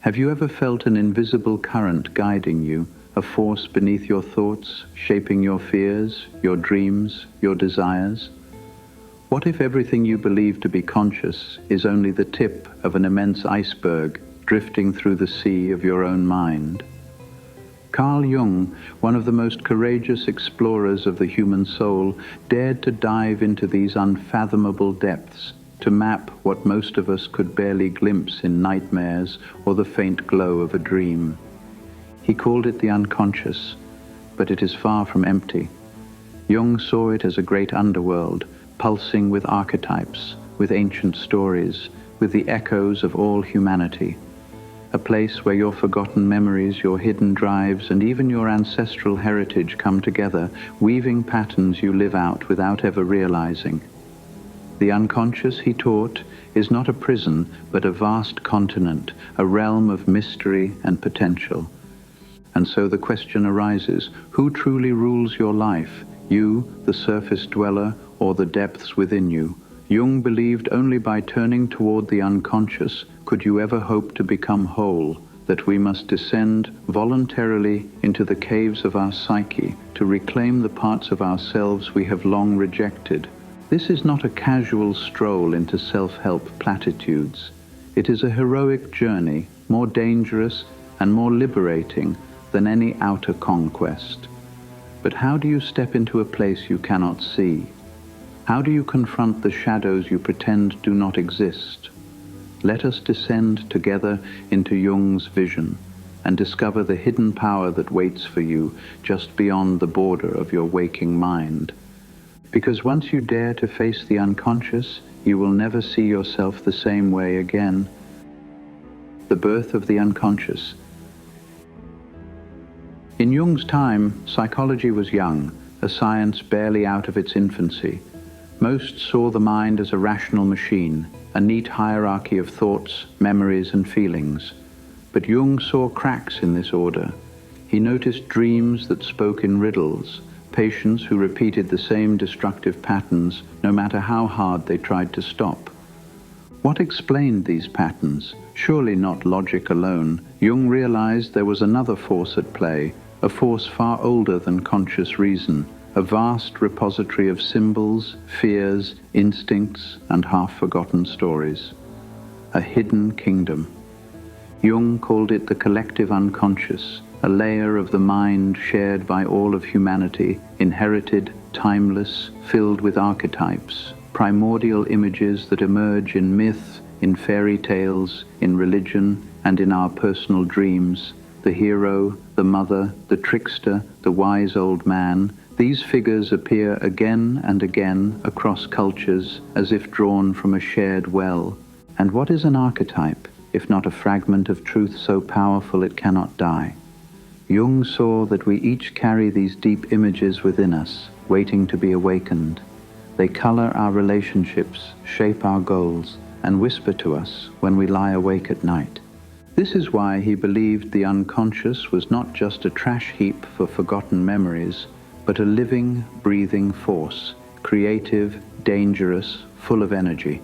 Have you ever felt an invisible current guiding you, a force beneath your thoughts, shaping your fears, your dreams, your desires? What if everything you believe to be conscious is only the tip of an immense iceberg drifting through the sea of your own mind? Carl Jung, one of the most courageous explorers of the human soul, dared to dive into these unfathomable depths, to map what most of us could barely glimpse in nightmares or the faint glow of a dream. He called it the unconscious, but it is far from empty. Jung saw it as a great underworld, pulsing with archetypes, with ancient stories, with the echoes of all humanity. A place where your forgotten memories, your hidden drives, and even your ancestral heritage come together, weaving patterns you live out without ever realizing. The unconscious, he taught, is not a prison, but a vast continent, a realm of mystery and potential. And so the question arises, who truly rules your life? You, the surface dweller, or the depths within you? Jung believed only by turning toward the unconscious could you ever hope to become whole, that we must descend voluntarily into the caves of our psyche to reclaim the parts of ourselves we have long rejected. This is not a casual stroll into self-help platitudes. It is a heroic journey, more dangerous and more liberating than any outer conquest. But how do you step into a place you cannot see? How do you confront the shadows you pretend do not exist? Let us descend together into Jung's vision and discover the hidden power that waits for you just beyond the border of your waking mind. Because once you dare to face the unconscious, you will never see yourself the same way again. The birth of the unconscious. In Jung's time, psychology was young, a science barely out of its infancy. Most saw the mind as a rational machine, a neat hierarchy of thoughts, memories, and feelings. But Jung saw cracks in this order. He noticed dreams that spoke in riddles, patients who repeated the same destructive patterns no matter how hard they tried to stop. What explained these patterns? Surely not logic alone. Jung realized there was another force at play, a force far older than conscious reason, a vast repository of symbols, fears, instincts, and half-forgotten stories. A hidden kingdom. Jung called it the collective unconscious, a layer of the mind shared by all of humanity, inherited, timeless, filled with archetypes, primordial images that emerge in myth, in fairy tales, in religion, and in our personal dreams. The hero, the mother, the trickster, the wise old man. These figures appear again and again across cultures as if drawn from a shared well. And what is an archetype, if not a fragment of truth so powerful it cannot die? Jung saw that we each carry these deep images within us, waiting to be awakened. They color our relationships, shape our goals, and whisper to us when we lie awake at night. This is why he believed the unconscious was not just a trash heap for forgotten memories, but a living, breathing force, creative, dangerous, full of energy.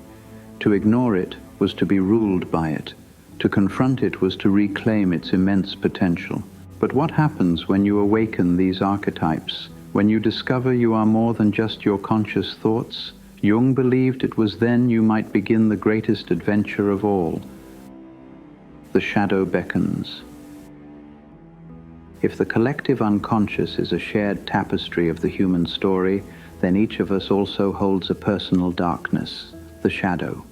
To ignore it was to be ruled by it. To confront it was to reclaim its immense potential. But what happens when you awaken these archetypes? When you discover you are more than just your conscious thoughts? Jung believed it was then you might begin the greatest adventure of all. The shadow beckons. If the collective unconscious is a shared tapestry of the human story, then each of us also holds a personal darkness, the shadow.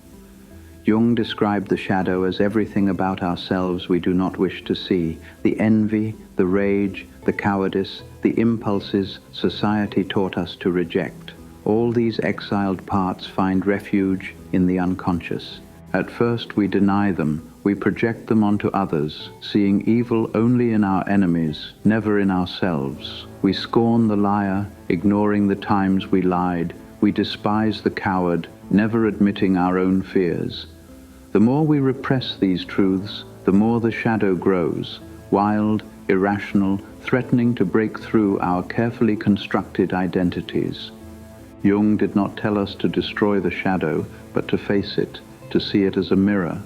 Jung described the shadow as everything about ourselves we do not wish to see, the envy, the rage, the cowardice, the impulses society taught us to reject. All these exiled parts find refuge in the unconscious. At first we deny them, we project them onto others, seeing evil only in our enemies, never in ourselves. We scorn the liar, ignoring the times we lied. We despise the coward, never admitting our own fears. The more we repress these truths, the more the shadow grows, wild, irrational, threatening to break through our carefully constructed identities. Jung did not tell us to destroy the shadow, but to face it, to see it as a mirror,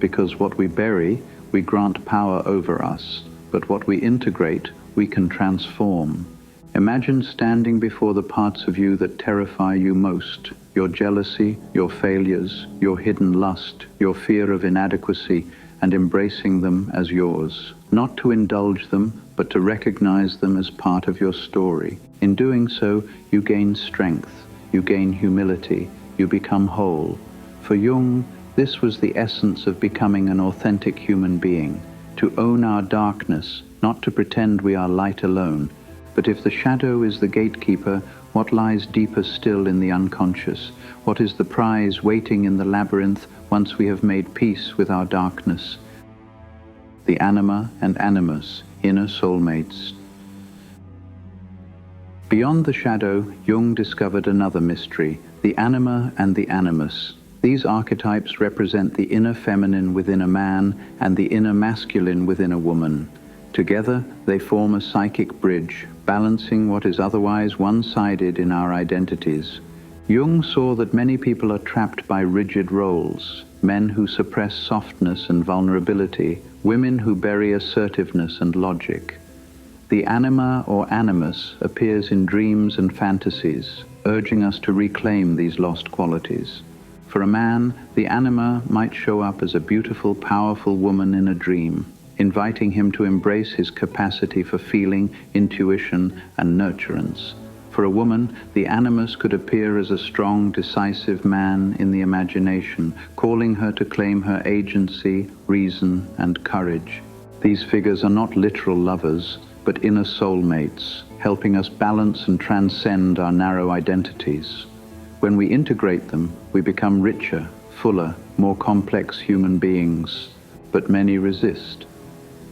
because what we bury, we grant power over us, but what we integrate, we can transform. Imagine standing before the parts of you that terrify you most, your jealousy, your failures, your hidden lust, your fear of inadequacy, and embracing them as yours. Not to indulge them, but to recognize them as part of your story. In doing so, you gain strength, you gain humility, you become whole. For Jung, this was the essence of becoming an authentic human being, to own our darkness, not to pretend we are light alone. But if the shadow is the gatekeeper, what lies deeper still in the unconscious? What is the prize waiting in the labyrinth once we have made peace with our darkness? The anima and animus, inner soulmates. Beyond the shadow, Jung discovered another mystery, the anima and the animus. These archetypes represent the inner feminine within a man and the inner masculine within a woman. Together, they form a psychic bridge, balancing what is otherwise one-sided in our identities. Jung saw that many people are trapped by rigid roles, men who suppress softness and vulnerability, women who bury assertiveness and logic. The anima or animus appears in dreams and fantasies, urging us to reclaim these lost qualities. For a man, the anima might show up as a beautiful, powerful woman in a dream, inviting him to embrace his capacity for feeling, intuition, and nurturance. For a woman, the animus could appear as a strong, decisive man in the imagination, calling her to claim her agency, reason, and courage. These figures are not literal lovers, but inner soulmates, helping us balance and transcend our narrow identities. When we integrate them, we become richer, fuller, more complex human beings. But many resist.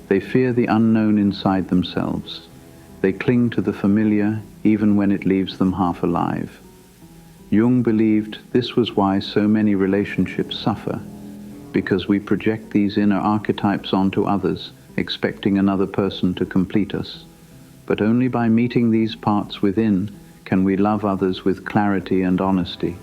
They fear the unknown inside themselves. They cling to the familiar, even when it leaves them half alive. Jung believed this was why so many relationships suffer, because we project these inner archetypes onto others, expecting another person to complete us. But only by meeting these parts within can we love others with clarity and honesty.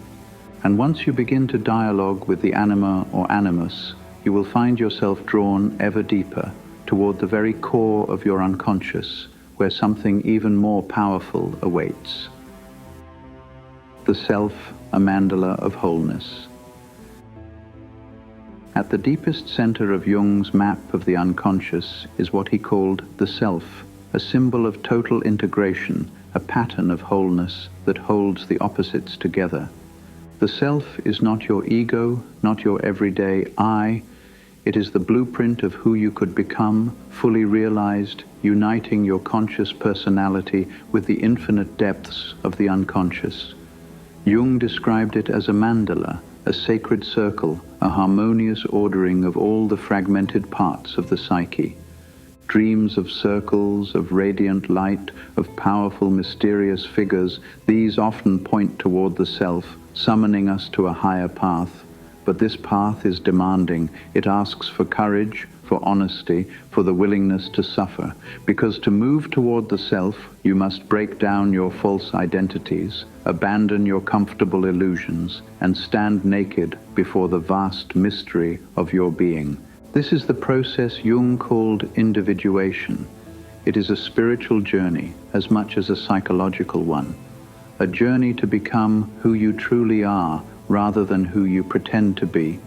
And once you begin to dialogue with the anima or animus, you will find yourself drawn ever deeper toward the very core of your unconscious, where something even more powerful awaits. The self, a mandala of wholeness. At the deepest center of Jung's map of the unconscious is what he called the self, a symbol of total integration, a pattern of wholeness that holds the opposites together. The self is not your ego, not your everyday I. It is the blueprint of who you could become, fully realized, uniting your conscious personality with the infinite depths of the unconscious. Jung described it as a mandala, a sacred circle, a harmonious ordering of all the fragmented parts of the psyche. Dreams of circles, of radiant light, of powerful, mysterious figures, these often point toward the self, summoning us to a higher path. But this path is demanding. It asks for courage, for honesty, for the willingness to suffer. Because to move toward the self, you must break down your false identities, abandon your comfortable illusions, and stand naked before the vast mystery of your being. This is the process Jung called individuation. It is a spiritual journey as much as a psychological one. A journey to become who you truly are rather than who you pretend to be.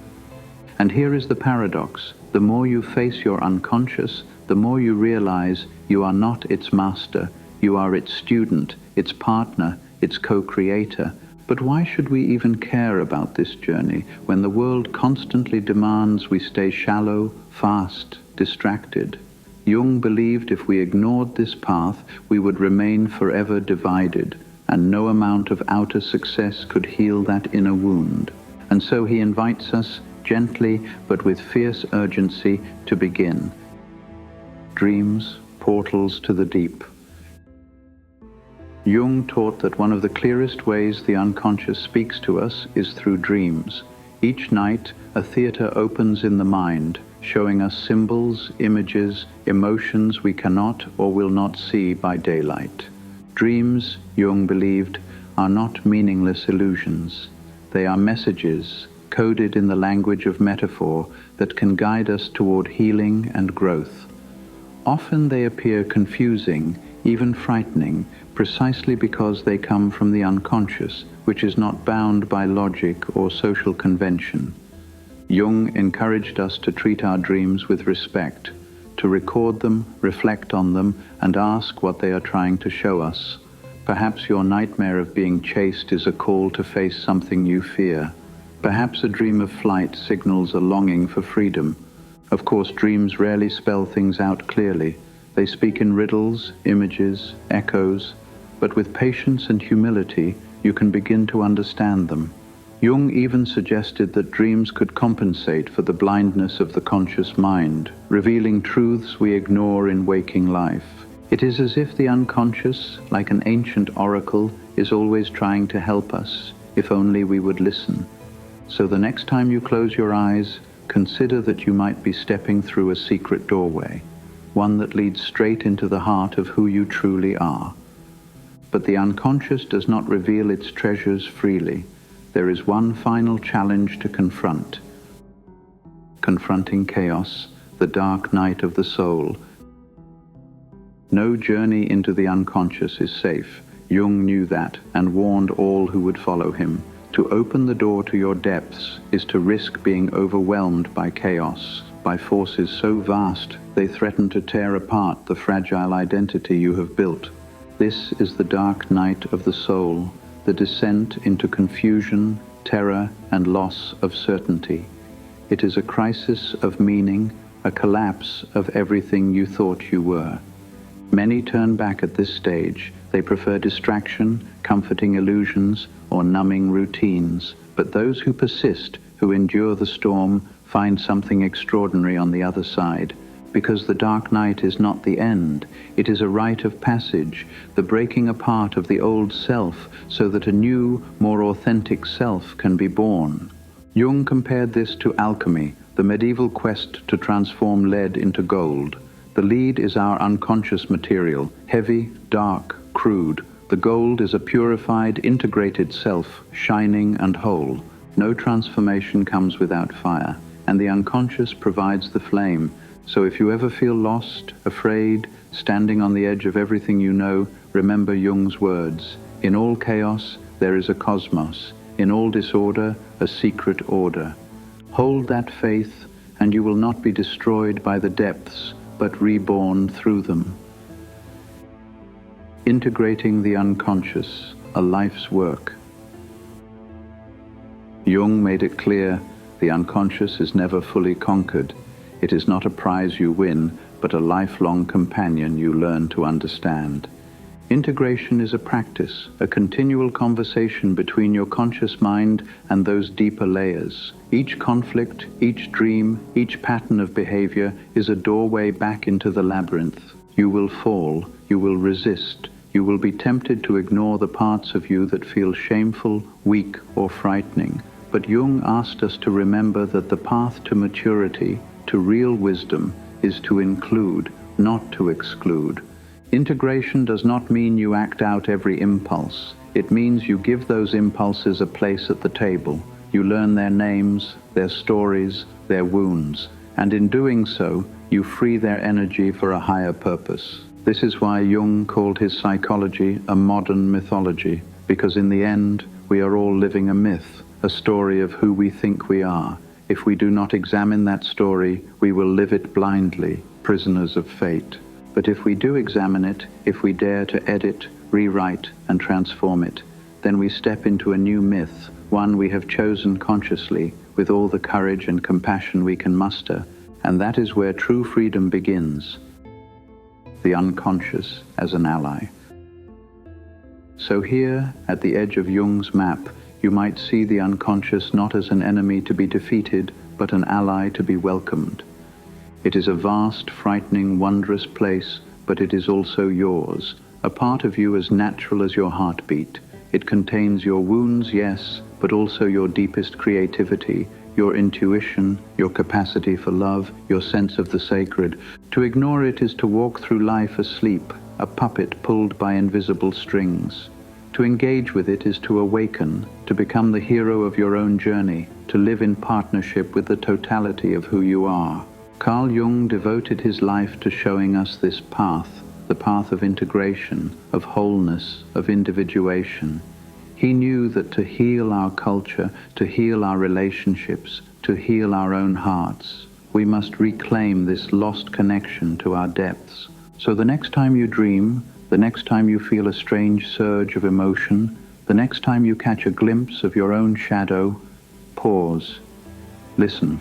And here is the paradox. The more you face your unconscious, the more you realize you are not its master. You are its student, its partner, its co-creator. But why should we even care about this journey when the world constantly demands we stay shallow, fast, distracted? Jung believed if we ignored this path, we would remain forever divided, and no amount of outer success could heal that inner wound. And so he invites us, gently but with fierce urgency, to begin. Dreams, portals to the deep. Jung taught that one of the clearest ways the unconscious speaks to us is through dreams. Each night, a theater opens in the mind, showing us symbols, images, emotions we cannot or will not see by daylight. Dreams, Jung believed, are not meaningless illusions. They are messages, coded in the language of metaphor that can guide us toward healing and growth. Often they appear confusing, even frightening, precisely because they come from the unconscious, which is not bound by logic or social convention. Jung encouraged us to treat our dreams with respect, to record them, reflect on them, and ask what they are trying to show us. Perhaps your nightmare of being chased is a call to face something you fear. Perhaps a dream of flight signals a longing for freedom. Of course, dreams rarely spell things out clearly. They speak in riddles, images, echoes, but with patience and humility, you can begin to understand them. Jung even suggested that dreams could compensate for the blindness of the conscious mind, revealing truths we ignore in waking life. It is as if the unconscious, like an ancient oracle, is always trying to help us, if only we would listen. So the next time you close your eyes, consider that you might be stepping through a secret doorway, one that leads straight into the heart of who you truly are. But the unconscious does not reveal its treasures freely. There is one final challenge to confront. Confronting chaos, the dark night of the soul. No journey into the unconscious is safe. Jung knew that and warned all who would follow him. To open the door to your depths is to risk being overwhelmed by chaos, by forces so vast they threaten to tear apart the fragile identity you have built. This is the dark night of the soul, the descent into confusion, terror, and loss of certainty. It is a crisis of meaning, a collapse of everything you thought you were. Many turn back at this stage. They prefer distraction, comforting illusions, or numbing routines. But those who persist, who endure the storm, find something extraordinary on the other side. Because the dark night is not the end, it is a rite of passage, the breaking apart of the old self so that a new, more authentic self can be born. Jung compared this to alchemy, the medieval quest to transform lead into gold. The lead is our unconscious material, heavy, dark, crude. The gold is a purified, integrated self, shining and whole. No transformation comes without fire, and the unconscious provides the flame. So if you ever feel lost, afraid, standing on the edge of everything you know, remember Jung's words. In all chaos, there is a cosmos. In all disorder, a secret order. Hold that faith, and you will not be destroyed by the depths, but reborn through them. Integrating the unconscious, a life's work. Jung made it clear, the unconscious is never fully conquered. It is not a prize you win, but a lifelong companion you learn to understand. Integration is a practice, a continual conversation between your conscious mind and those deeper layers. Each conflict, each dream, each pattern of behavior is a doorway back into the labyrinth. You will fall, you will resist, you will be tempted to ignore the parts of you that feel shameful, weak, or frightening. But Jung asked us to remember that the path to maturity, to real wisdom, is to include, not to exclude. Integration does not mean you act out every impulse. It means you give those impulses a place at the table. You learn their names, their stories, their wounds, and in doing so, you free their energy for a higher purpose. This is why Jung called his psychology a modern mythology, because in the end, we are all living a myth, a story of who we think we are. If we do not examine that story, we will live it blindly, prisoners of fate. But if we do examine it, if we dare to edit, rewrite, and transform it, then we step into a new myth, one we have chosen consciously, with all the courage and compassion we can muster, and that is where true freedom begins. The unconscious as an ally. So here, at the edge of Jung's map, you might see the unconscious not as an enemy to be defeated, but an ally to be welcomed. It is a vast, frightening, wondrous place, but it is also yours, a part of you as natural as your heartbeat. It contains your wounds, yes, but also your deepest creativity, your intuition, your capacity for love, your sense of the sacred. To ignore it is to walk through life asleep, a puppet pulled by invisible strings. To engage with it is to awaken, to become the hero of your own journey, to live in partnership with the totality of who you are. Carl Jung devoted his life to showing us this path, the path of integration, of wholeness, of individuation. He knew that to heal our culture, to heal our relationships, to heal our own hearts, we must reclaim this lost connection to our depths. So the next time you dream, the next time you feel a strange surge of emotion, the next time you catch a glimpse of your own shadow, pause, listen.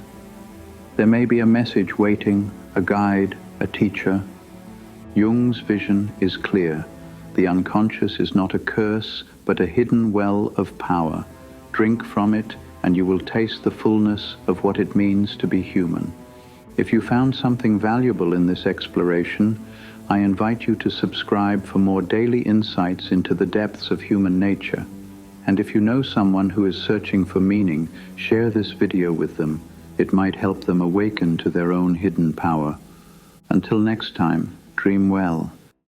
There may be a message waiting, a guide, a teacher. Jung's vision is clear. The unconscious is not a curse, but a hidden well of power. Drink from it, and you will taste the fullness of what it means to be human. If you found something valuable in this exploration, I invite you to subscribe for more daily insights into the depths of human nature. And if you know someone who is searching for meaning, share this video with them. It might help them awaken to their own hidden power. Until next time, dream well.